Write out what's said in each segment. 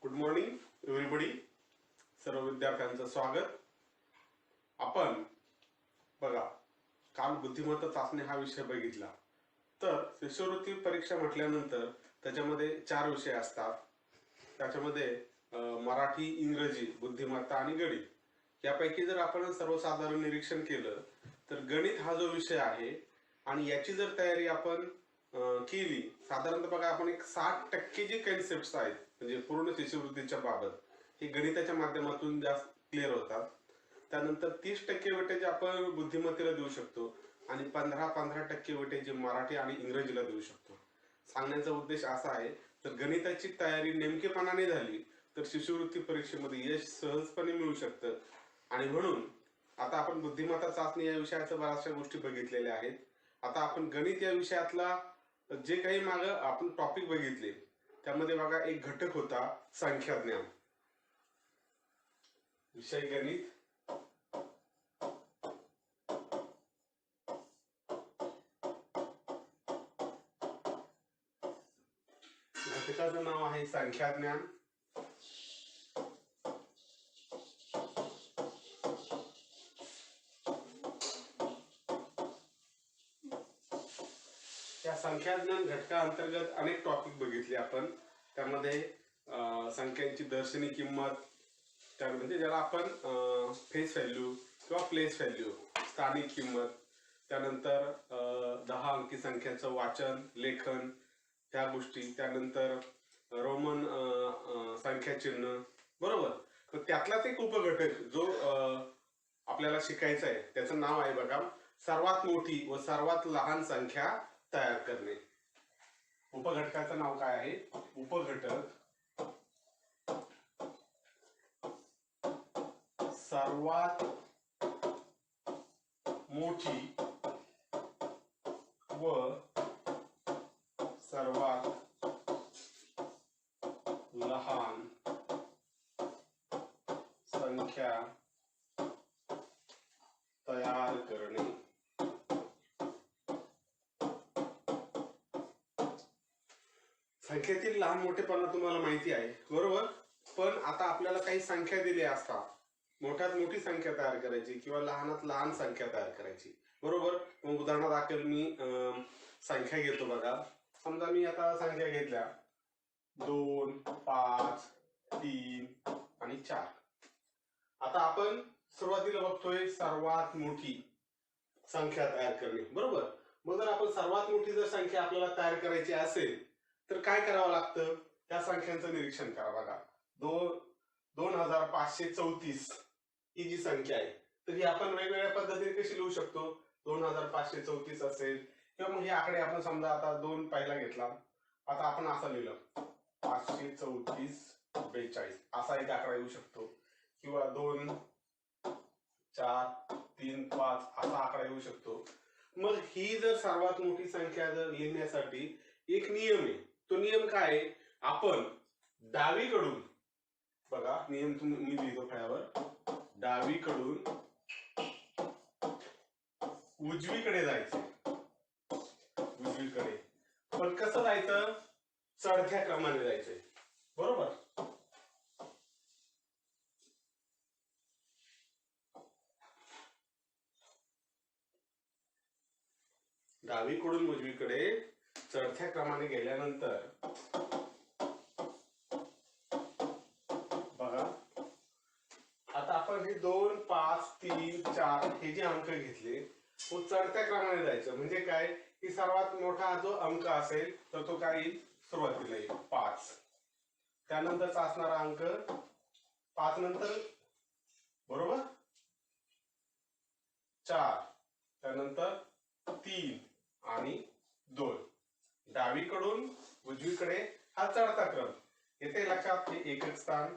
Good morning everybody. सर्व विद्यार्थ्यांचं स्वागत. आपण बघा, काल बुद्धिमत्ता चाचणी हा विषय बघितला. तर शिष्यवृत्ती परीक्षा म्हटल्यानंतर त्याच्यामध्ये 4 विषय असतात. त्याच्यामध्ये मराठी, इंग्रजी, बुद्धिमत्ता आणि गणित. यापैकी जर आपण सर्वसाधारण निरीक्षण केलं तर गणित हा जो विषय आहे आणि याची जर तयारी आपण केली, साधारणतः बघा आपण एक 60% जे कन्सेप्ट आहेत म्हणजे पूर्ण शिष्यवृत्तीच्या बाबत हे गणिताच्या माध्यमातून जास्त क्लिअर होतात. त्यानंतर 30% वेटेज आपण बुद्धिमत्तेला देऊ शकतो आणि 15% वेटेज मराठी आणि इंग्रजीला देऊ शकतो. सांगण्याचा उद्देश असा आहे, तर गणिताची तयारी नेमकेपणाने झाली तर शिष्यवृत्ती परीक्षेमध्ये यश सहजपणे मिळू शकतं. आणि म्हणून आता आपण बुद्धिमत्ता चाचणी या विषयाच्या बऱ्याचशा गोष्टी बघितलेल्या आहेत. आता आपण गणित या विषयातला जे काही मागे आपण टॉपिक बघितले त्यामध्ये बघा एक घटक होता संख्याज्ञान. विषय गणित, घटकाचं नाव आहे संख्याज्ञान. या संख्याज्ञान घटकाअंतर्गत अनेक टॉपिक बघितले आपण. त्यामध्ये संख्यांची दर्शनी किंमत, त्या म्हणजे ज्याला आपण फेस व्हॅल्यू किंवा प्लेस व्हॅल्यू, स्थानिक किंमत, त्यानंतर 10 अंकी संख्यांचं वाचन, लेखन, त्या गोष्टी, त्यानंतर रोमन संख्या चिन्ह, बरोबर. तर त्यातलाच एक उपघटक जो आपल्याला शिकायचा आहे त्याचं नाव आहे बघा सर्वात मोठी व सर्वात लहान संख्या तयार करणे. उपघटकाचं नाव काय आहे? उपघटक सर्वात मोठी व सर्वात लहान संख्या तयार करणे. संख्येतील लहान मोठेपणा तुम्हाला माहिती आहे, बरोबर. पण आता आपल्याला काही संख्या दिल्या असतात, मोठ्यात मोठी संख्या तयार करायची किंवा लहानात लहान संख्या तयार करायची, बरोबर. मग उदाहरणादाखल मी संख्या घेतो बघा. समजा मी आता संख्या घेतल्या 2, 5, 3 आणि 4. आता आपण सुरुवातीला बघतोय सर्वात मोठी संख्या तयार करणे, बरोबर. मग जर आपण सर्वात मोठी जर संख्या आपल्याला तयार करायची असेल तर काय करावं लागतं? त्या संख्यांचं निरीक्षण करा बघा. 2534 ही जी संख्या आहे तर ही आपण वेगवेगळ्या पद्धतीने कशी लिहू शकतो? 2534 असेल किंवा मग हे आकडे आपण समजा आता 2 पहिला घेतला, आता आपण असा लिहिलं 534 42 असा एक आकडा येऊ शकतो, किंवा 2 4 3 5 असा आकडा येऊ शकतो. मग ही जर सर्वात मोठी संख्या जर लिहिण्यासाठी एक नियम आहे. तो नियम काय आहे? आपण डावीकडून बघा, नियम मी लिहितो फळ्यावर, डावीकडून उजवीकडे जायचे. उजवीकडे पण कसं जायचं? चढत्या क्रमाने जायचंय, बरोबर. डावीकडून उजवीकडे चढत्या क्रमाने गेल्यानंतर बघा, आता आपण हे 2 5 3 4 हे जे अंक घेतले तो चढत्या क्रमाने जायचं. म्हणजे काय की सर्वात मोठा जो अंक असेल तर तो काय येईल? सुरुवातीला येईल 5. त्यानंतरचा असणारा अंक 5 नंतर, बरोबर, 4, त्यानंतर 3 आणि 2. डावीकडून उजवीकडे हा चढता क्रम. येथे लक्षात, हे एकक स्थान,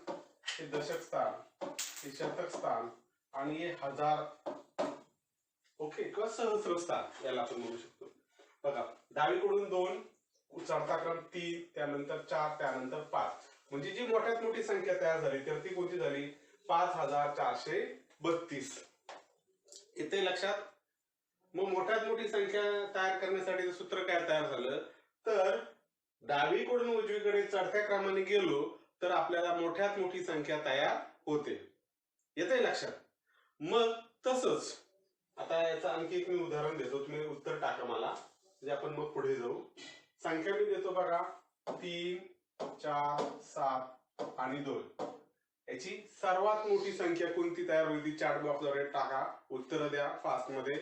हे दशक स्थान, हे शतक स्थान आणि हे हजार, ओके, किंवा सहस्र स्थान याला आपण म्हणू शकतो. बघा, डावीकडून 2 चढता क्रम 3, त्यानंतर 4, त्यानंतर 5. म्हणजे जी मोठ्यात मोठी संख्या तयार झाली तर ती कोणती झाली? 5432. येथे लक्षात. मग मोठ्यात मोठी संख्या तयार करण्यासाठी सूत्र काय तयार झालं? तर डावीकडून उजवीकडे चढत्या क्रमाने गेलो तर आपल्याला मोठ्यात मोठी संख्या तयार होते. येतंय लक्षात? मग तसंच आता याचं आणखी एक मी उदाहरण देतो, तुम्ही उत्तर टाका मला, म्हणजे आपण मग पुढे जाऊ. संख्या मी देतो बघा, 3, 4, 7 आणि 2. याची सर्वात मोठी संख्या कोणती तयार होईल ती चॅट बॉक्सद्वारे टाका, उत्तर द्या फास्ट मध्ये.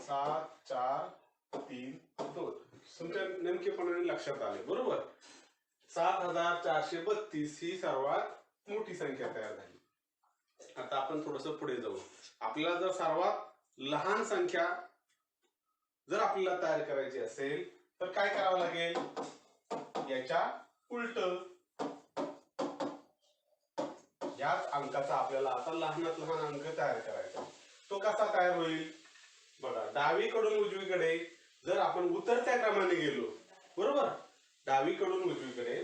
सात, 4, 3, 2. तुमच्या नेमकेपणाने लक्षात आले बरोबर. 7432 ही सर्वात मोठी संख्या तयार झाली. आता आपण थोडस पुढे जाऊ. आपल्याला जर सर्वात लहान संख्या जर आपल्याला तयार करायची असेल तर काय करावं लागेल, याच्या उलट. याच अंकाचा आपल्याला आता लहानात लहान अंक तयार करायचा. तो कसा तयार होईल बघा, डावीकडून उजवीकडे जर आपण उतरत्या क्रमाने गेलो बरोबर, डावीकडून उजवीकडे,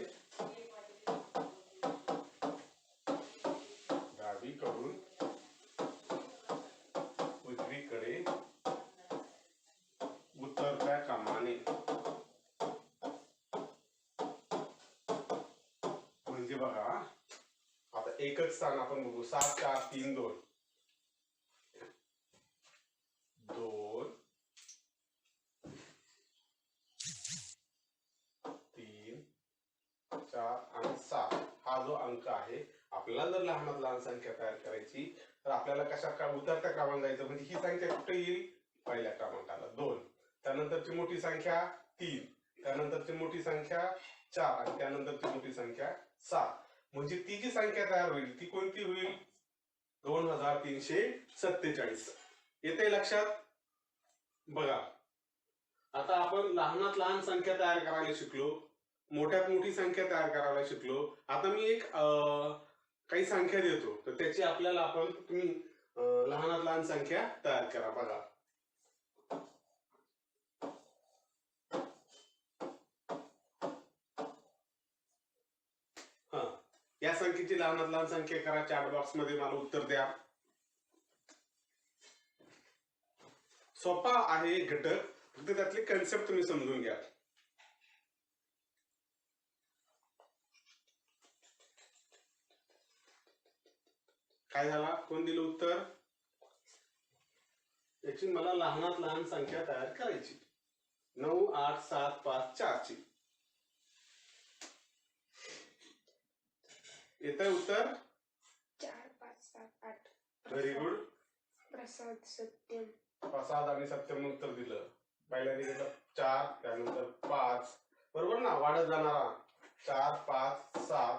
डावीकडून उजवीकडे उतरत्या क्रमाने, म्हणजे बघा आता एकच स्थान आपण बघू, 7, 4, 3, 2, 2, 3, 4 आणि 7 हा जो अंक आहे, आपल्याला जर लहानात लहान संख्या तयार करायची तर आपल्याला कशा उतरत्या क्रमांक जायचं, म्हणजे ही संख्या कुठे येईल, पहिल्या क्रमांकाला 2, त्यानंतरची मोठी संख्या 3, त्यानंतरची मोठी संख्या 4 आणि त्यानंतरची मोठी संख्या 7. म्हणजे ती जी संख्या तयार होईल ती कोणती होईल, 2347. येते लक्षात? बघा आता आपण लहानात लहान संख्या तयार करायला शिकलो, मोठ्यात मोठी संख्या तयार करायला शिकलो. आता मी एक काही संख्या देतो तर त्याची आपल्याला आपण तुम्ही लहानात लहान संख्या तयार करा. बघा या संख्येची लहानात लहान संख्या करा, चॅट बॉक्स मध्ये मला उत्तर द्या. सोपा आहे घटक, फक्त त्यातले कन्सेप्ट तुम्ही समजून घ्या. काय झाला, कोण दिलं उत्तर, याची मला लहानात लहान संख्या तयार करायची, 9, 8, 7, 5, 4 ची. येतंय उत्तर 4, 5, 7, 8. Very good. प्रसाद, सत्यम. प्रसाद आणि सत्यम उत्तर दिलं. पहिल्यांदा दिलं 4, त्यानंतर 5, बरोबर ना, वाढत जाणारा 4, 5, 7,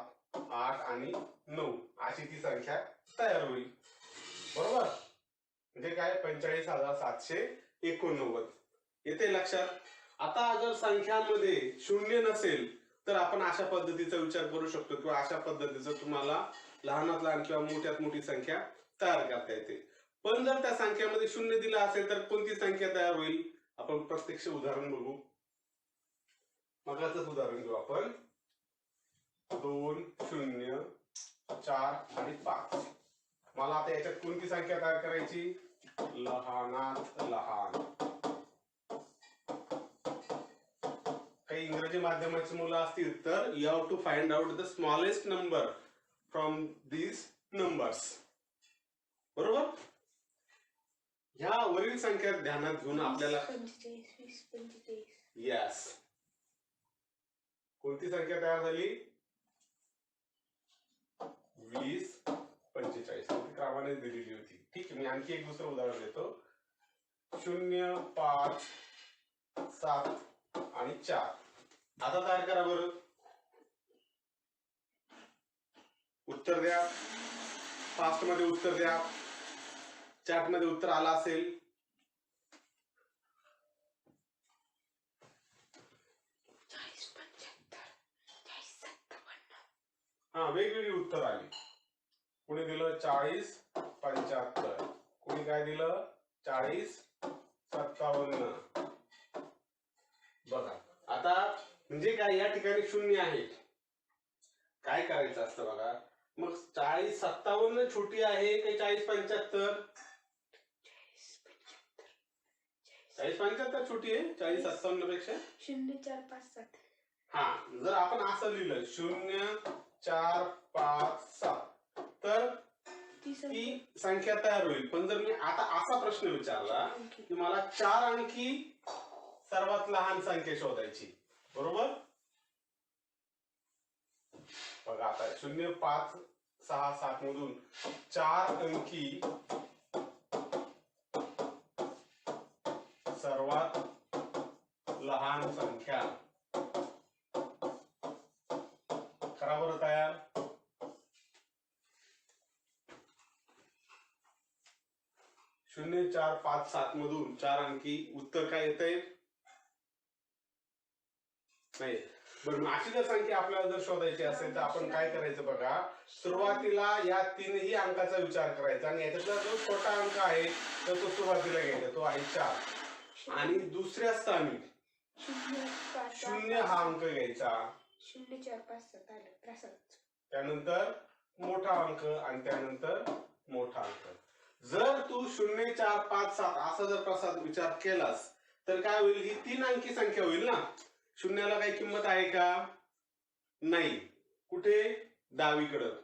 8 आणि 9 अशी ती संख्या तयार होईल बरोबर. म्हणजे काय, 45,789. येते लक्षात? आता जर संख्यांमध्ये शून्य नसेल तर आपण अशा पद्धतीचा विचार करू शकतो किंवा अशा पद्धतीचं तुम्हाला लहानात लहान किंवा मोठ्यात मोठी संख्या तयार करता येते. पण जर त्या संख्यामध्ये शून्य दिला असेल तर कोणती संख्या तयार होईल, आपण प्रत्यक्ष उदाहरण बघू. मगाचंच उदाहरण घेऊ आपण, 2, 0, 4 आणि 5. मला आता याच्यात कोणती संख्या तयार करायची, लहानात लहान. काही इंग्रजी माध्यमाची मुलं असतील तर you have to find out the smallest number from these numbers, बरोबर. ह्या वरील संख्या ध्यानात घेऊन आपल्याला 45, 45. यस, कोणती संख्या तयार झाली, 20, 45 क्रमाने दिलेली होती. ठीक आहे, मी आणखी एक दुसरं उदाहरण देतो, 0, 5, 7 आणि 4. आता तयार करा बरं, उत्तर द्या फास्ट मध्ये, उत्तर द्या. चॅट मध्ये उत्तर आला असेल. 40, 75, 40, 57. हा, वेगवेगळी उत्तर आली. कोणी दिलं 40, 75, कोणी काय दिलं 40, 57. बघा आता म्हणजे काय, या ठिकाणी शून्य आहे काय करायचं असतं बघा. मग 40-57 छोटी आहे का 40-75? 40-75 छोटी आहे 40-57 पेक्षा. 0 4 5 7. हा, जर आपण असं लिहिलं 0 4 5 7 तर ती संख्या तयार होईल. पण जर मी आता असा प्रश्न विचारला की मला 4 अंकी सर्वात लहान संख्या शोधायची, बरोबर. बघा आता 0 5 6 7 मधून 4 अंकी सर्वात लहान संख्या करा बरं तयार. शून्य 4 5 7 मधून 4 अंकी उत्तर काय येतंय? नाही. बरं, अशी जर संख्या आपल्याला जर शोधायची असेल तर आपण काय करायचं बघा. सुरुवातीला या तीनही अंकाचा विचार करायचा आणि याच्यातला जो छोटा अंक आहे तर तो सुरुवातीला घ्यायचा, तो आहे 4. आणि दुसऱ्या स्थानी 0 हा अंक घ्यायचा. 0 4 5 7 आलं प्रसाद. त्यानंतर मोठा अंक आणि त्यानंतर मोठा अंक. जर तू 0 4 5 7 असा जर प्रसाद विचार केलास तर काय होईल? ही 3 अंकी संख्या होईल ना. शून्याला काही किंमत आहे का? नाही. कुठे? डावीकडं,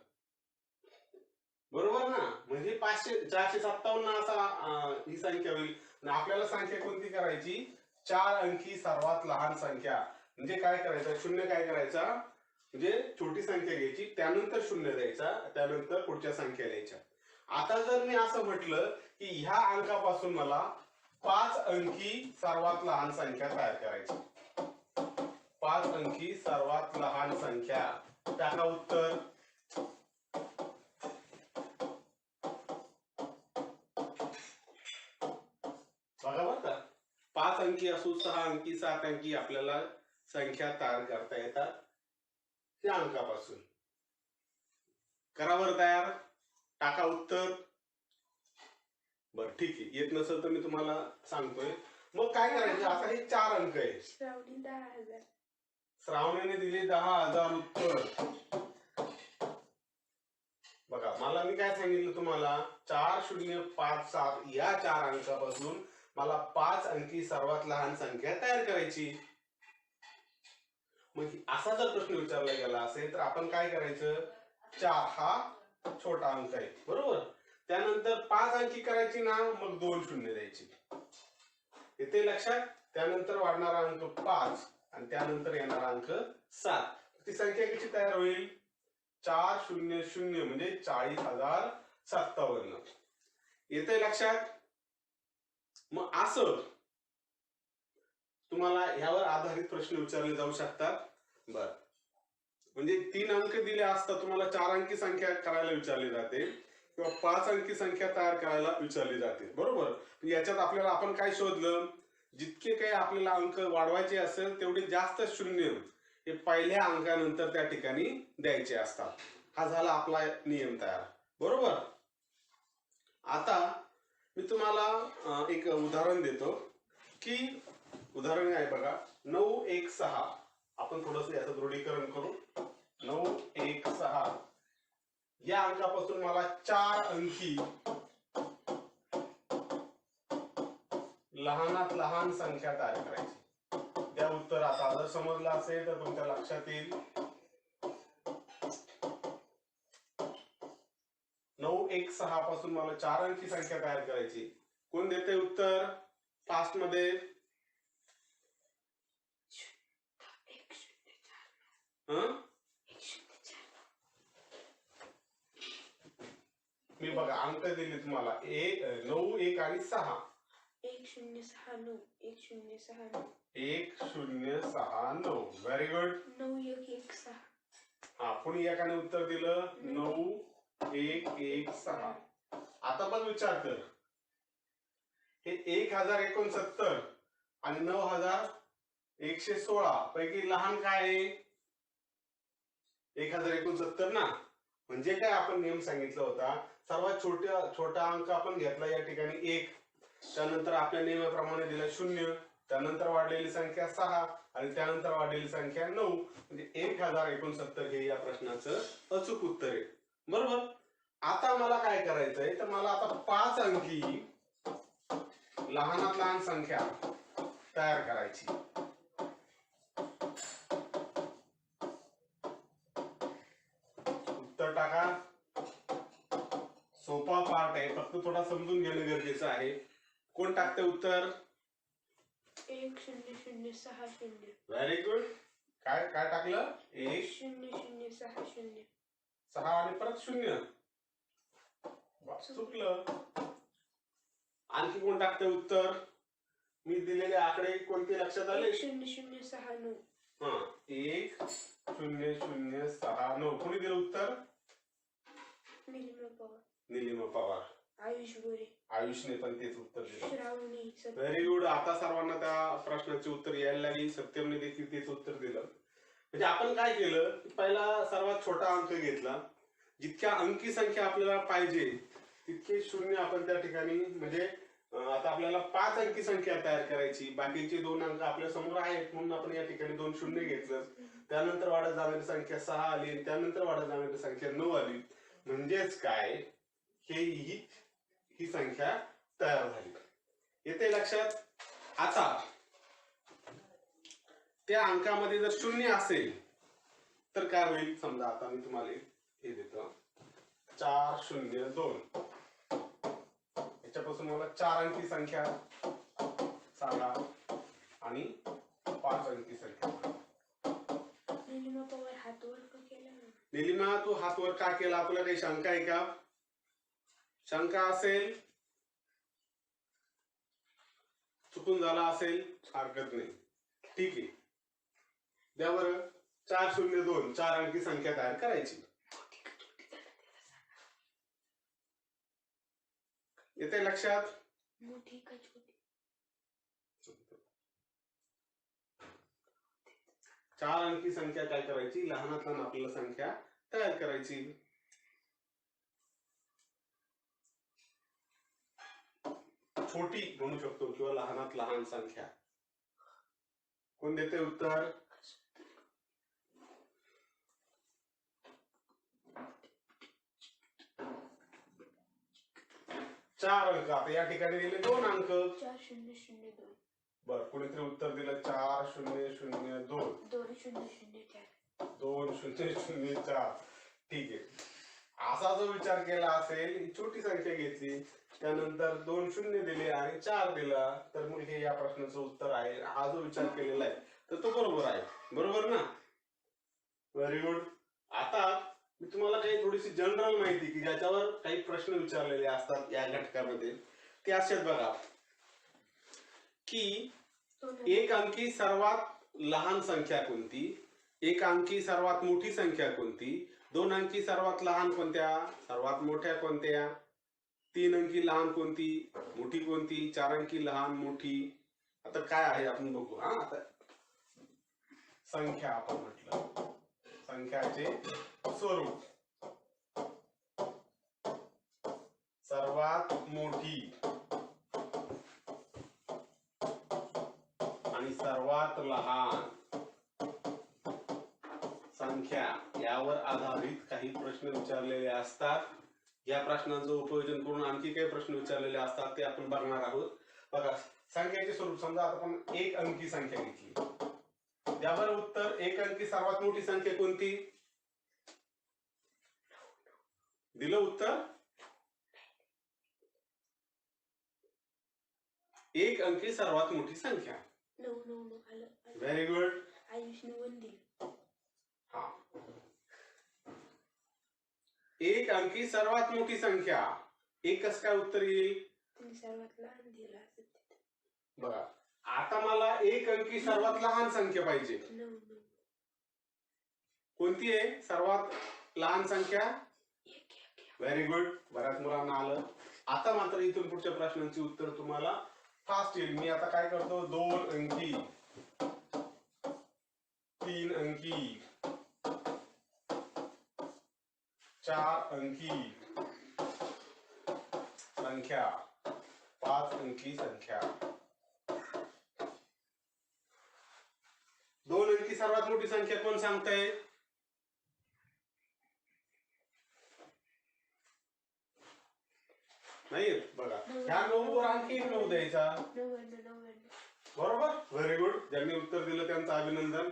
बरोबर ना. म्हणजे 457 असा ही संख्या होईल. आपल्याला संख्या कोणती करायची? 4 अंकी सर्वात लहान संख्या. म्हणजे काय करायचं? 0 काय करायचा? म्हणजे छोटी संख्या घ्यायची, त्यानंतर 0 द्यायचा, त्यानंतर पुढच्या संख्या द्यायच्या. आता जर मी असं म्हटलं की ह्या अंकापासून मला 5 अंकी सर्वात लहान संख्या तयार करायची. 5 अंकी सर्वात लहान संख्या. टाका उत्तर. बघा बरं का, 5 अंकी असो, 6 अंकी, 7 अंकी आपल्याला संख्या तयार करता येतात त्या अंकापासून. करा बरं तयार. टाका उत्तर. बर ठीक आहे, येत नसेल तर मी तुम्हाला सांगतोय. मग काय करायचं? आता हे 4 अंक आहे. श्रावणी 10,000. श्रावणीने दिले 10,000 उत्तर. बघा, मला मी काय सांगितलं तुम्हाला? 4 0 5 7 या 4 अंकापासून मला 5 अंकी सर्वात लहान संख्या तयार करायची. मग असा जर प्रश्न विचारला गेला असेल तर आपण काय करायचं? 4 हा छोटा अंक आहे, बरोबर. त्यानंतर 5 अंकी करायची ना, मग 2 शून्य द्यायची. येते लक्षात? त्यानंतर वाढणारा अंक 5 आणि त्यानंतर येणारा अंक 7. ती संख्या कशी तयार होईल? 4 0 0 म्हणजे 40,057. येते लक्षात? मग असं तुम्हाला ह्यावर आधारित प्रश्न विचारले जाऊ शकतात. बर, म्हणजे 3 अंक दिले असता तुम्हाला 4 अंकी संख्या करायला विचारली जाते किंवा 5 अंकी संख्या तयार करायला विचारली जाते, बरोबर. याच्यात आपल्याला आपण काय शोधलं? जितके काही आपल्याला अंक वाढवायचे असेल तेवढे जास्त शून्य हे पहिल्या अंकानंतर त्या ठिकाणी द्यायचे असतात. हा झाला आपला नियम तयार, बरोबर. आता मी तुम्हाला एक उदाहरण देतो की उदाहरण आहे बघा. 9 1 6. आपण थोडस याचं दृढीकरण करू. 9 1 6 या अंकापासून मला 4 अंकी लहानात लहान संख्या तयार करायची. त्या उत्तर आता जर समजलं असेल तर तुमच्या लक्षात येईल. 9 1 6 पासून मला 4 अंकी संख्या तयार करायची. कोण देते उत्तर फास्ट मध्ये? मी बघा अंक दिले तुम्हाला 9 1 आणि 6. 1 0 6 9. 1 0 6 9. 1 0 6 9. Very good. 9 1 1 6. हा, पुढे एकाने उत्तर दिलं 9 1 1 6. आता बघ विचार कर, हे 1069 आणि 9116 पैकी लहान काय आहे? 1069 ना. म्हणजे काय आपण नियम सांगितला होता? सर्वात छोटा अंक आपण घेतला या ठिकाणी 1, त्यानंतर आपल्या नियमाप्रमाणे दिला 0, त्यानंतर वाढलेली संख्या 6 आणि त्यानंतर वाढलेली संख्या 9 म्हणजे 1069 हे या प्रश्नाचं अचूक उत्तर आहे. बरोबर. आता मला काय करायचंय तर मला आता 5 अंकी लहानात लहान संख्या तयार करायची. उत्तर टाका. सोपा पार्ट आहे, फक्त थोडा समजून घेणं गरजेचं आहे. कोण टाकते उत्तर? 1006 व्हेरी गुड. काय काय टाकलं? 1006 6 आणि परत 0. चुकलं. आणखी कोण टाकते उत्तर? मी दिलेले आकडे कोणते लक्षात आले? 1006 हा 1006 कोणी दिलं उत्तर? निलिमा पवार. निलिमा पवार. आयुष गोरे. आयुषने पण तेच उत्तर दिलं. श्रावणी. Very good. आता सर्वांना त्या प्रश्नाचे उत्तर यायला लागली. सत्यमने देखील तेच उत्तर दिलं. म्हणजे आपण काय केलं, पहिला सर्वात छोटा अंक घेतला. जितक्या अंकी संख्या आपल्याला पाहिजे तितके शून्य आपण त्या ठिकाणी, म्हणजे आता आपल्याला 5 अंकी संख्या तयार करायची. बाकीचे 2 अंक आपल्या समोर आहेत म्हणून आपण या ठिकाणी 2 शून्य घेतलं. त्यानंतर वाढत जाणारी संख्या 6 आली, त्यानंतर वाढत जाणारी संख्या 9 आली. म्हणजेच काय, ही संख्या तयार झाली. येते लक्षात? आता त्या अंकामध्ये जर 0 असेल तर काय होईल? समजा आता मी तुम्हाला हे देतो 402. याच्यापासून मला 4 अंकी संख्या सांगा आणि 5 अंकी संख्या. निलिमा पवार हात वर का केला? निलिमा, तू हात वर का केला? तुला काही शंका आहे का? शंका असेल, चुकून झाला असेल, हरकत नाही. ठीक आहे, द्या बरं. 402 4 अंकी संख्या तयार करायची. येते लक्षात? मोठी का छोटी? 4 अंकी संख्या काय करायची? लहानात लहान आपल्याला संख्या तयार करायची. छोटी म्हणू शकतो किंवा लहानात लहान संख्या. कोण देते उत्तर? 4 अंक. आता या ठिकाणी दिले 2 अंक. 4002. बर, कोणीतरी उत्तर दिलं 4002. 2004. 2004. ठीक आहे. असा जो विचार केला असेल, ही छोटी संख्या घेतली, त्यानंतर 2 शून्य दिले आणि 4 दिला, तर मग हे या प्रश्नाचं उत्तर आहे. हा जो विचार केलेला आहे तर तो बरोबर आहे. बरोबर ना? Very good. आता मी तुम्हाला काही थोडीशी जनरल माहिती की ज्याच्यावर काही प्रश्न विचारलेले असतात या घटकामध्ये, ते असेच बघा की 1 अंकी सर्वात लहान संख्या कोणती, 1 अंकी सर्वात मोठी संख्या कोणती, 2 अंकी सर्वात लहान कोणत्या, सर्वात मोठ्या कोणत्या, 3 अंकी लहान कोणती, मोठी कोणती, 4 अंकी लहान मोठी. आता काय आहे आपण बघू. आता संख्या आपण म्हटलं, संख्याचे स्वरूप. सर्वात मोठी आणि सर्वात लहान संख्या यावर आधारित काही प्रश्न विचारलेले असतात. या प्रश्नांचं उपयोजन करून आणखी काही प्रश्न विचारलेले असतात ते आपण बघणार आहोत. बघा, संख्याचे स्वरूप. समजा आपण 1 अंकी संख्या घेतली, यावर उत्तर 1 अंकी सर्वात मोठी संख्या कोणती? दिलं उत्तर? 1 अंकी सर्वात मोठी संख्या. Very good. आयुषने 1 दिलं. हा, 1 अंकी सर्वात मोठी संख्या. 1 कसं काय उत्तर येईल? सर्वात लहान दिला असेल. बघा, आता मला 1 अंकी सर्वात लहान संख्या पाहिजे. कोणती आहे सर्वात लहान संख्या? Very good. बऱ्याच मुलांना आलं. आता मात्र इथून पुढच्या प्रश्नांची उत्तर तुम्हाला फास्ट येईल. मी आता काय करतो, 2 अंकी, 3 अंकी, 4 अंकी संख्या, 5 अंकी संख्या. अंकी सर्वात मोठी संख्या कोण सांगताय? नाही बघा, ह्या 9 वर आणखी एक 9 द्यायचा. 99. बरोबर, व्हेरी गुड. ज्यांनी उत्तर दिलं त्यांचं अभिनंदन.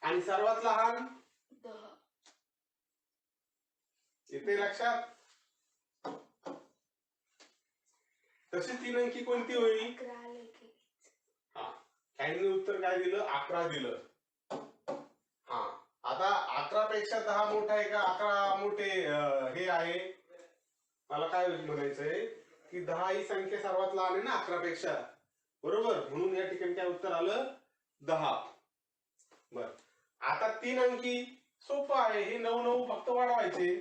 आणि सर्वात लहान 10. येते लक्षात? तशी 3 अंकी कोणती होईल? 11 आलं की. हा, काहींनी उत्तर काय दिलं? 11 दिलं. हा, आता 11 पेक्षा 10 मोठा आहे का 11 मोठे हे आहे? मला काय म्हणायचंय की 10 ही संख्या सर्वात लहान आहे ना 11 पेक्षा, बरोबर. म्हणून या ठिकाणी काय उत्तर आलं? 10. बर, आता 3 अंकी सोपं आहे. हे 9 9 फक्त वाढवायचे.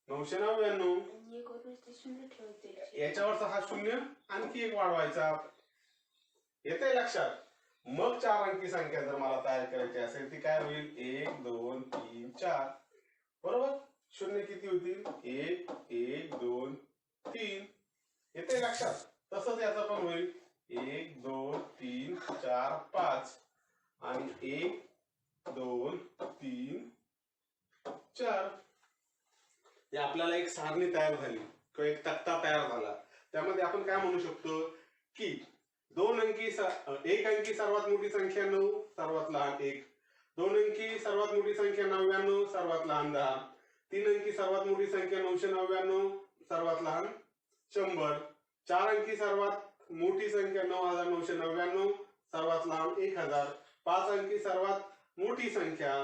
999. आणि एक वरून ते शून्य ठेवायचे. याच्यावरचा हा शून्य आणखी एक वाढवायचा. येते लक्षात? मग 4 अंकी संख्या जर मला तयार करायची असेल ती काय होईल? 1 2 3 4. बरोबर. शून्य किती होतील? 1 1 2 3. येते लक्षात? तसंच याचं पण होईल 1 2 3 4 5 आणि 1 2 3 4. हे आपल्याला एक सारणी तयार झाली किंवा एक तक्ता तयार झाला. त्यामध्ये आपण काय म्हणू शकतो की 2 अंकी 1 अंकी सर्वात मोठी संख्या 9, सर्वात लहान 1. 2 अंकी सर्वात मोठी संख्या 99, सर्वात लहान 10. 3 अंकी सर्वात मोठी संख्या 999, सर्वात लहान 100. 4 अंकी सर्वात मोठी संख्या 9999, सर्वात लहान 1000. 5 अंकी सर्वात मोठी संख्या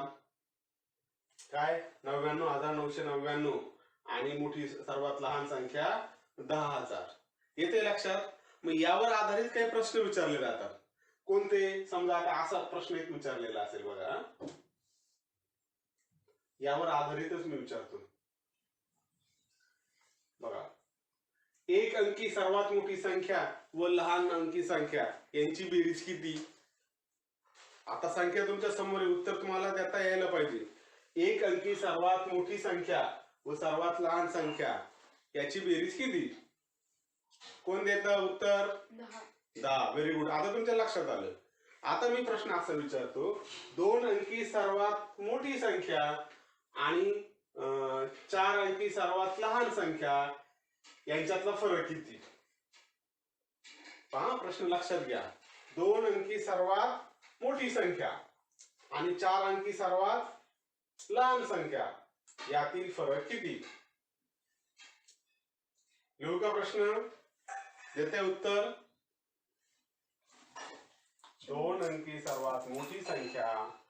काय? 99999 आणि मोठी सर्वात लहान संख्या 10,000. येते लक्षात? मग यावर आधारित काही प्रश्न विचारले जातात. कोणते? समजा आता असा प्रश्न एक विचारलेला असेल बघा, यावर आधारितच मी विचारतो बघा. 1 अंकी सर्वात मोठी संख्या व लहान अंकी संख्या यांची बेरीज किती? आता संख्या तुमच्या समोर आहे, उत्तर तुम्हाला देता यायला पाहिजे. 1 अंकी सर्वात मोठी संख्या व सर्वात लहान संख्या याची बेरीज किती? कोण देतं उत्तर? 10. 10. Very good. आता तुमच्या लक्षात आलं. आता मी प्रश्न असा विचारतो, 2 अंकी सर्वात मोठी संख्या आणि 4 अंकी सर्वात लहान संख्या यांच्यातला फरक किती? पहा, प्रश्न लक्षात घ्या. 2 अंकी सर्वात मोठी संख्या आणि 4 अंकी सर्वात लहान संख्या यातील फरक किती? लिहू का प्रश्न? देते उत्तर? 2 अंकी सर्वात मोठी संख्या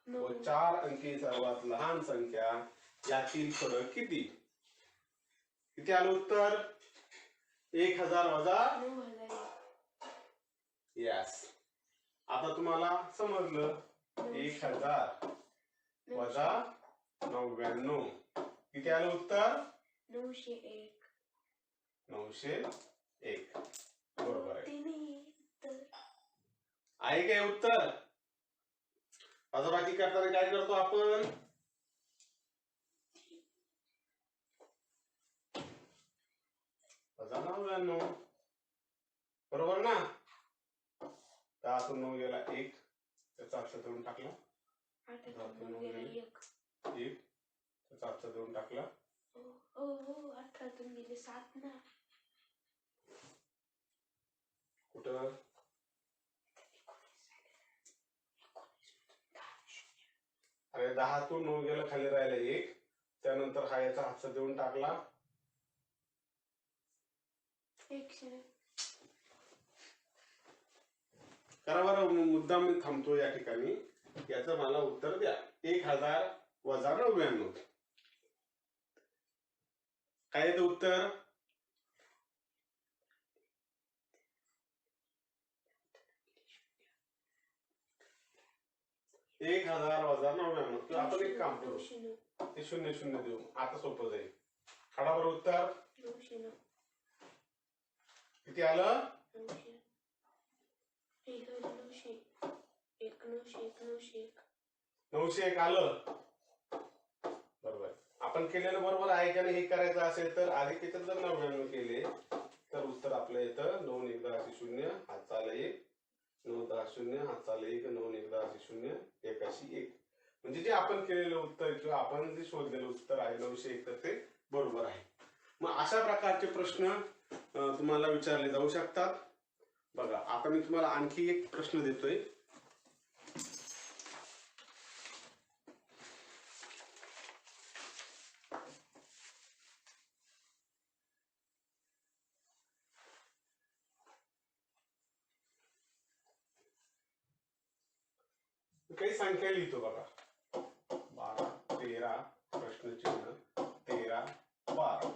व 4 अंकी सर्वात लहान संख्या यातील फरक किती? किती आलं उत्तर? 1000 वजा 9,000. यस. आता तुम्हाला समजलं. 1000 वजा 99. किती आलं उत्तर? 901. 901. बरोबर आहे. तिने आहे काय उत्तर? वजाबाकी करताना काय करतो आपण? वजा 99. बरोबर ना? 10 9 गेला 1, त्याचा अक्षर देऊन टाकला. 8 गेला 1. 1, त्याचा अक्षर देऊन टाकला. हो 18 गेले 7 ना. कुठं? अरे 10 तून 9 गेला, खाली राहिला 1, त्यानंतर हा याचा अक्षर देऊन टाकला. 100. करा बरं, मुद्दाम मी थांबतो या ठिकाणी. याचं मला उत्तर द्या. 1000 वजा 99. काय येतं उत्तर? 1000 वजा 99. तर आपण एक काम करू, ते 0 0 देऊ. आता सोपं जाईल. काढा बरं उत्तर. 900. किती आलं? 900. 900. 901 आलं. बरोबर. आपण केलेलं बरोबर आहे का नाही हे करायचं असेल तर आधी त्याच्यात जर 99 केले तर उत्तर आपलं येतं 9 एकदा 0, हातचा आला 1, 9 10 0 हाताला 1 9 1 10 0 81 म्हणजे जे आपण केलेलं उत्तर किंवा आपण जे शोधलेलं उत्तर आहे 901 तर ते बरोबर आहे. मग अशा प्रकारचे प्रश्न तुम्हाला विचारले जाऊ शकतात. बघा आता मी तुम्हाला आणखी एक प्रश्न देतोय. काही संख्या लिहितो बघा. 12 13 प्रश्नचिन्ह 13 12.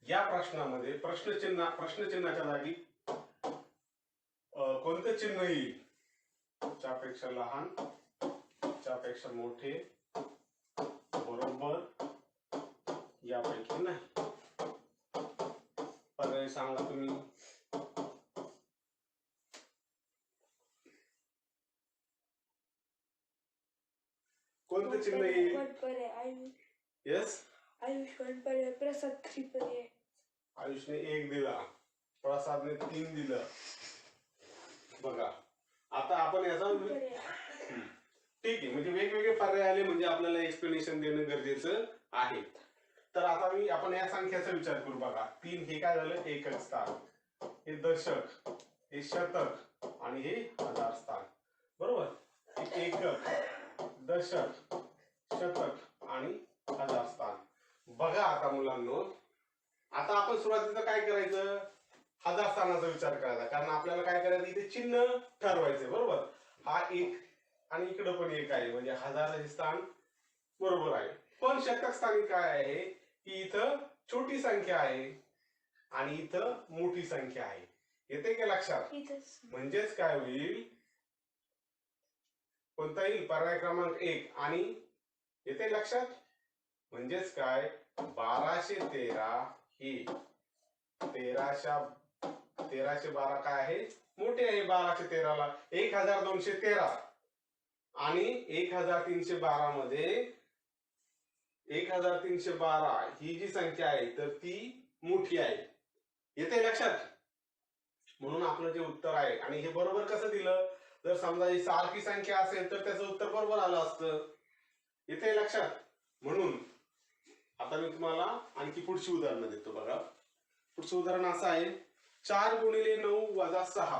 या प्रश्नामध्ये प्रश्नचिन्हाच्या जागी कोणतं चिन्ह येईल? च्यापेक्षा लहान, च्यापेक्षा मोठे, बरोबर, यापैकी नाही. पर्याय सांगा तुम्ही. कोणतं चिन्ह येईल? येस, आयुष 1 पर्याय, प्रसाद 3 पर्याय. आयुषने 1 दिला, प्रसादने 3 दिलं. बघा आता आपण याचा ठीक आहे, म्हणजे वेगवेगळे पर्याय आले म्हणजे आपल्याला एक्सप्लेनेशन देणं गरजेचं आहे. तर आता आपण या संख्याचा विचार करू. बघा 3 हे काय झालं? एकक स्थान, हे दशक, हे शतक आणि हे हजार स्थान. बरोबर, एकक, दशक, शतक आणि हजार स्थान. बघा आता मुलांनो, आता आपण सुरुवातीला काय करायचं? हजार स्थानाचा विचार करायचा, कारण आपल्याला काय करायचं? इथे चिन्ह ठरवायचे. बरोबर, हा एक आणि इकडं पण एक आहे म्हणजे हजाराचे स्थान बरोबर आहे. पण शतक स्थानी काय आहे की इथं छोटी संख्या आहे आणि इथं मोठी संख्या आहे. येते का लक्षात? म्हणजेच काय होईल? कोणता येईल? पर्याय क्रमांक 1. आणि येते लक्षात? म्हणजेच काय? 1213 ही 1312 काय आहे? मोठे आहे 1213ला. 1213 आणि 1312 मध्ये 1312 ही जी संख्या आहे तर ती मोठी आहे. येते लक्षात? म्हणून आपलं जे उत्तर आहे, आणि हे बरोबर कसं दिलं? जर समजा ही सारखी संख्या असेल तर त्याचं उत्तर बरोबर आलं असतं. येते लक्षात? म्हणून आता मी तुम्हाला आणखी पुढची उदाहरणं देतो. बघा पुढचं उदाहरण असं आहे. 4 गुणिले 9 वजा 6.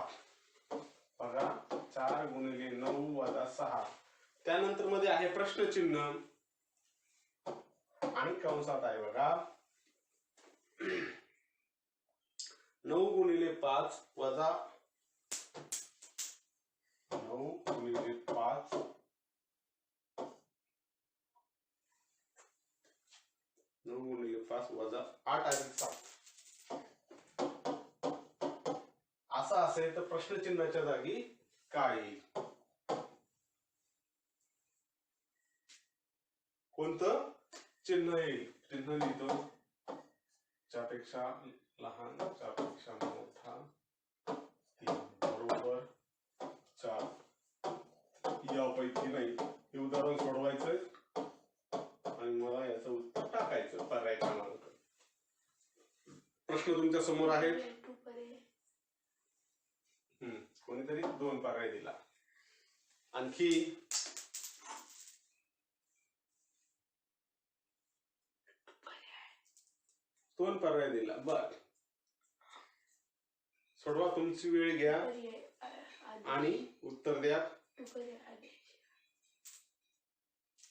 बघा 4 गुणिले 9 वजा 6. त्यानंतर मध्ये आहे प्रश्नचिन्ह आणि कंसात आहे बघा 9 गुणिले 5 वजा 9 गुणिले 5 9 गुणिले 5 वजा 8 अधिक 7. असं असेल तर प्रश्नचिन्हाच्या जागी काय येईल? कोणतं चिन्ह येईल? चिन्ह लिहितो. च्यापेक्षा लहान, च्यापेक्षा मोठा, 3 बरोबर, 4 यापैकी नाही. हे उदाहरण सोडवायचंय आणि मला याचं उत्तर टाकायचं पर्याय क्रमांक. प्रश्न तुमच्या समोर आहे. कोणीतरी 2 पर्याय दिला. आणखी 2 पर्याय दिला. बर, सोडवा, तुमची वेळ घ्या आणि उत्तर द्या.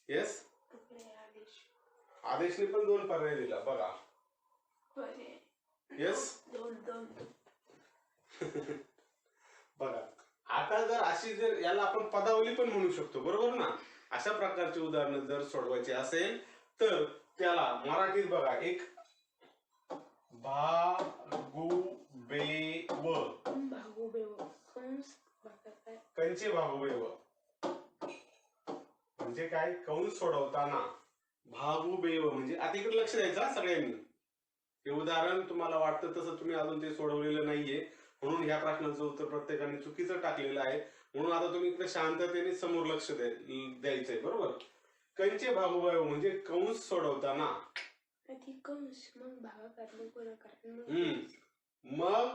येस, आदेशने पण 2 पर्याय दिला. बघा येस. बघा आता जर अशी जर याला आपण पदावली पण म्हणू शकतो. बरोबर ना? अशा प्रकारची उदाहरणं जर सोडवायची असेल तर त्याला मराठीत बघा एक कंचे भागुबेव म्हणजे काय? कंस सोडवताना भागुबेव म्हणजे आता इकडे लक्ष द्यायचं सगळ्यांनी. हे उदाहरण तुम्हाला वाटतं तसं तुम्ही अजून ते सोडवलेलं नाहीये, म्हणून ह्या प्रश्नाचं उत्तर प्रत्येकाने चुकीचं टाकलेलं आहे. म्हणून आता तुम्ही इकडे शांततेने समोर लक्ष द्यायचंय. बरोबर, कंचे भागुबेव म्हणजे कंस सोडवताना मग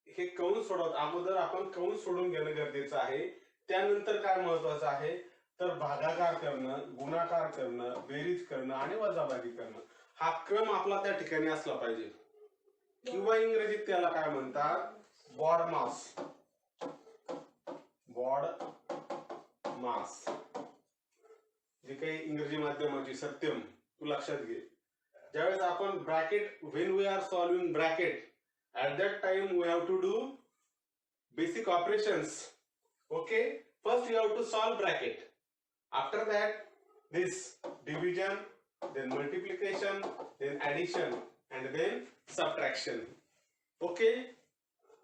हे कंस सोडवत अगोदर आपण कंस सोडून घेणं गरजेचं आहे. त्यानंतर काय महत्वाचं आहे तर भागाकार करणं, गुणाकार करणं, बेरीज करणं आणि वजाबाकी करणं, हा क्रम आपला त्या ठिकाणी असला पाहिजे. किंवा इंग्रजीत त्याला काय म्हणतात, बॉड मास. बॉड मास, जे काही इंग्रजी माध्यमाची सत्यम तू लक्षात घे. ज्यावेळेस आपण bracket, when we are solving bracket, at that time we have to do basic operations. Okay, first you have to solve bracket, after that this division, then multiplication, then addition and then subtraction. Okay,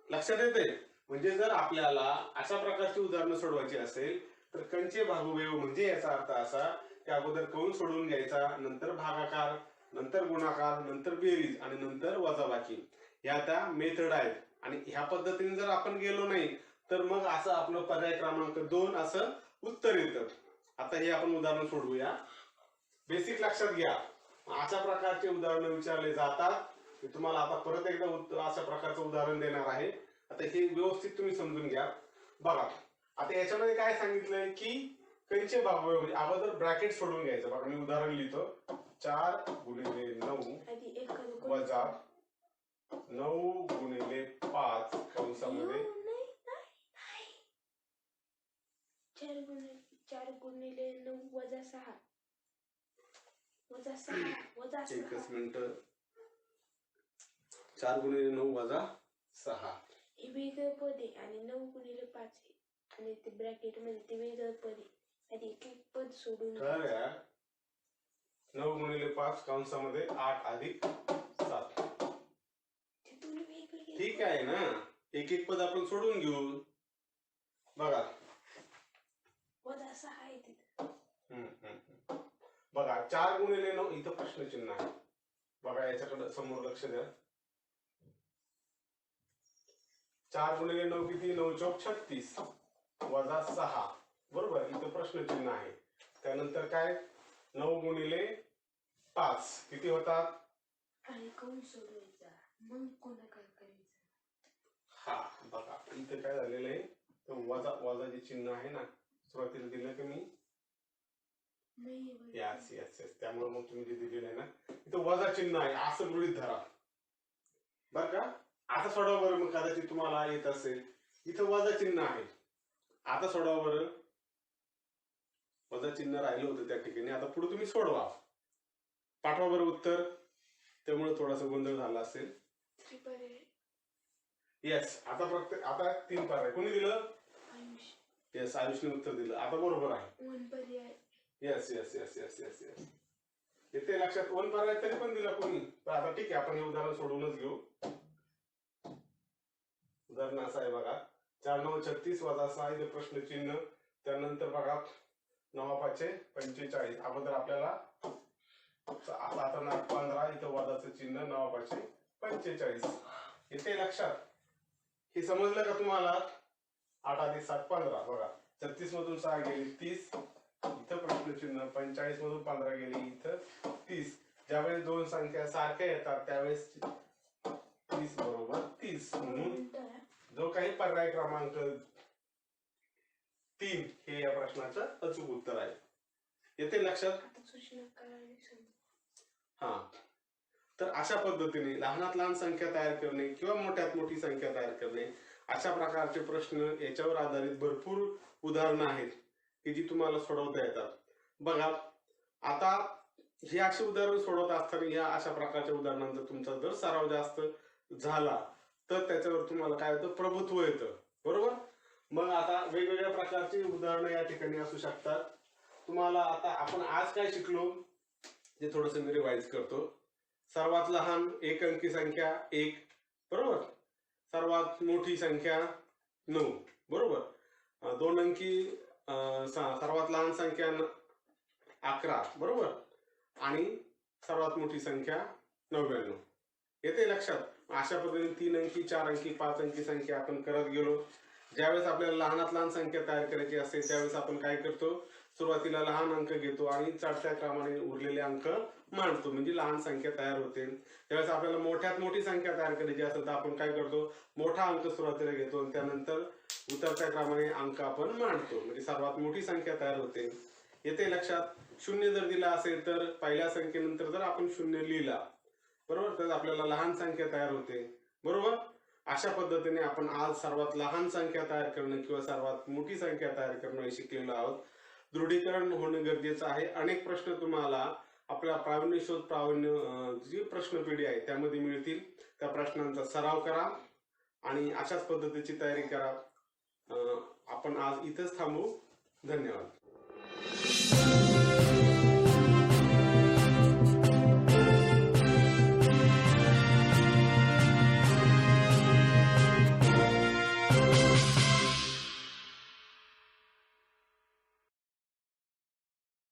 लक्षात येते. म्हणजे जर आपल्याला अशा प्रकारची उदाहरणं सोडवायची असेल तर कंचे भागव्यव म्हणजे याचा अर्थ असा की अगोदर कंस सोडवून घ्यायचा, नंतर भागाकार, नंतर गुणाकार, नंतर बेरीज आणि नंतर वजाबाकी. ह्या त्या मेथड आहेत. आणि ह्या पद्धतीने जर आपण गेलो नाही तर मग असं आपलं पर्याय क्रमांक 2 असं उत्तर येतं. आता हे आपण उदाहरण सोडवूया. बेसिक लक्षात घ्या, अशा प्रकारचे उदाहरण विचारले जातात. मी तुम्हाला आता परत एकदा अशा प्रकारचं उदाहरण देणार आहे. आता हे व्यवस्थित तुम्ही समजून घ्या. बघा आता याच्यामध्ये काय सांगितलंय की कंचे भागव्यव म्हणजे अगोदर ब्रॅकेट सोडून घ्यायचं. बघा मी उदाहरण लिहितो. 4 गुणिले 9 वजा 9 गुणिले 5 कंसामध्ये 4 गुणिले 9 वजा 6 वजा 6 वजा 6. एकच मिनिट. 4 गुणिले 9 वजा 6 हे वेगळं पद आहे आणि 9 गुणिले 5 आहे आणि ते ब्रॅकेट मध्ये ते वेगळं पद आहे. आधी एक एक पद सोडून तर यार 9 गुणिले 5 कंसामध्ये 8 अधिक 7. ते दोन वेगवेगळे ठीक आहे ना, एक एक पद आपण सोडून घेऊ. बघा वजा 6 आहे तिथं. बघा 4 गुणिले 9 इथं प्रश्नचिन्ह आहे. बघा याच्याकडे समोर लक्ष द्या. 4 गुणिले 9 किती, 9 चौक 36 वजा 6, बरोबर. इथं प्रश्नचिन्ह आहे. त्यानंतर काय 9 गुणिले 5 किती होतात, आणि कंस सोडवायचा, मग गुणाकार करायचा. हा बघा इथं काय झालेलं आहे, वजा वजा जे चिन्ह आहे ना सुरुवातीला दिलं की मी नाही यस यस यस, त्यामुळे मग तुम्ही जे दिलेलं आहे ना इथं वजा चिन्ह आहे असं गृहीत धरा. बर का, आता सोडवा बरं. मग कदाचित तुम्हाला येत असेल इथं वजा चिन्ह आहे. आता सोडवा बरं. वजा चिन्ह राहिलं होतं त्या ठिकाणी. आता पुढे तुम्ही सोडवा, पाठवा बरं उत्तर. त्यामुळे थोडासा गोंधळ झाला असेल. येस, आता फक्त आता 3 पर्याय कोणी दिलं, येस आयुषने उत्तर दिलं. आता बरोबर आहे. 1 पर्याय. Yes yes yes yes yes yes, येते लक्षात. 1 पर्याय तरी पण दिला कोणी. तर आता ठीक आहे, आपण हे उदाहरण सोडवूनच घेऊ. उदाहरण असं आहे बघा. 4 9 36 वजा 6 इथे प्रश्न चिन्ह. त्यानंतर बघा 9 5 45. अगोदर आपल्याला 7 8 15 इथं वजाचं चिन्ह, 9 5 45 येते लक्षात. हे समजलं का तुम्हाला. 8 अधिक 7 15. बघा 36 मधून 6 गेली 30, इथं प्रश्नचिन्ह. 45 मधून 15 गेली इथं 30. ज्यावेळेस दोन संख्या सारख्या येतात त्यावेळेस 30 बरोबर 30. म्हणून जो काही पर्याय क्रमांक 3 हे या प्रश्नाचं अचूक उत्तर आहे. येते लक्षात. हा, तर अशा पद्धतीने लहानात लहान संख्या तयार करणे किंवा मोठ्यात मोठी संख्या तयार करणे, अशा प्रकारचे प्रश्न याच्यावर आधारित भरपूर उदाहरणं आहेत की जी तुम्हाला सोडवता येतात. बघा आता हे अशी उदाहरण सोडवत असताना या अशा प्रकारच्या उदाहरणांचा तुमचा जर सराव जास्त झाला तर त्याच्यावर तुम्हाला काय होतं, प्रभुत्व येतं, बरोबर. मग आता वेगवेगळ्या प्रकारची उदाहरणं या ठिकाणी असू शकतात. तुम्हाला आता आपण आज काय शिकलो ते थोडंसं मी रिवाइज करतो. सर्वात लहान एक अंकी संख्या 1, बरोबर. सर्वात मोठी संख्या 9, बरोबर. 2 अंकी सर्वात लहान संख्या 11, बरोबर. आणि सर्वात मोठी संख्या 99. येते लक्षात. अशा पद्धतीने 3 अंकी 4 अंकी 5 अंकी संख्या आपण करत गेलो. ज्यावेळेस आपल्याला लहानात लहान संख्या तयार करायची असते त्यावेळेस आपण काय करतो, सुरुवातीला लहान अंक घेतो आणि चढत्या क्रमाने उरलेले अंक मांडतो, म्हणजे लहान संख्या तयार होते. त्यावेळेस आपल्याला मोठ्यात मोठी संख्या तयार करायची असेल तर आपण काय करतो, मोठा अंक सुरुवातीला घेतो आणि त्यानंतर उतरत्या क्रमाने अंक आपण मांडतो, म्हणजे सर्वात मोठी संख्या तयार होते. येते लक्षात. शून्य जर दिला असेल तर पहिल्या संख्येनंतर जर आपण शून्य लिहिला, बरोबर, तर आपल्याला लहान संख्या तयार होते. बरोबर. अशा पद्धतीने आपण आज सर्वात लहान संख्या तयार करणं किंवा सर्वात मोठी संख्या तयार करणं हे शिकलेलो आहोत. दृढीकरण होणं गरजेचं आहे. अनेक प्रश्न तुम्हाला आपल्या प्रावीण्य शोध जी प्रश्नपेढी आहे त्यामध्ये मिळतील. त्या प्रश्नांचा सराव करा आणि अशाच पद्धतीची तयारी करा. आपण आज इथेच थांबू. धन्यवाद.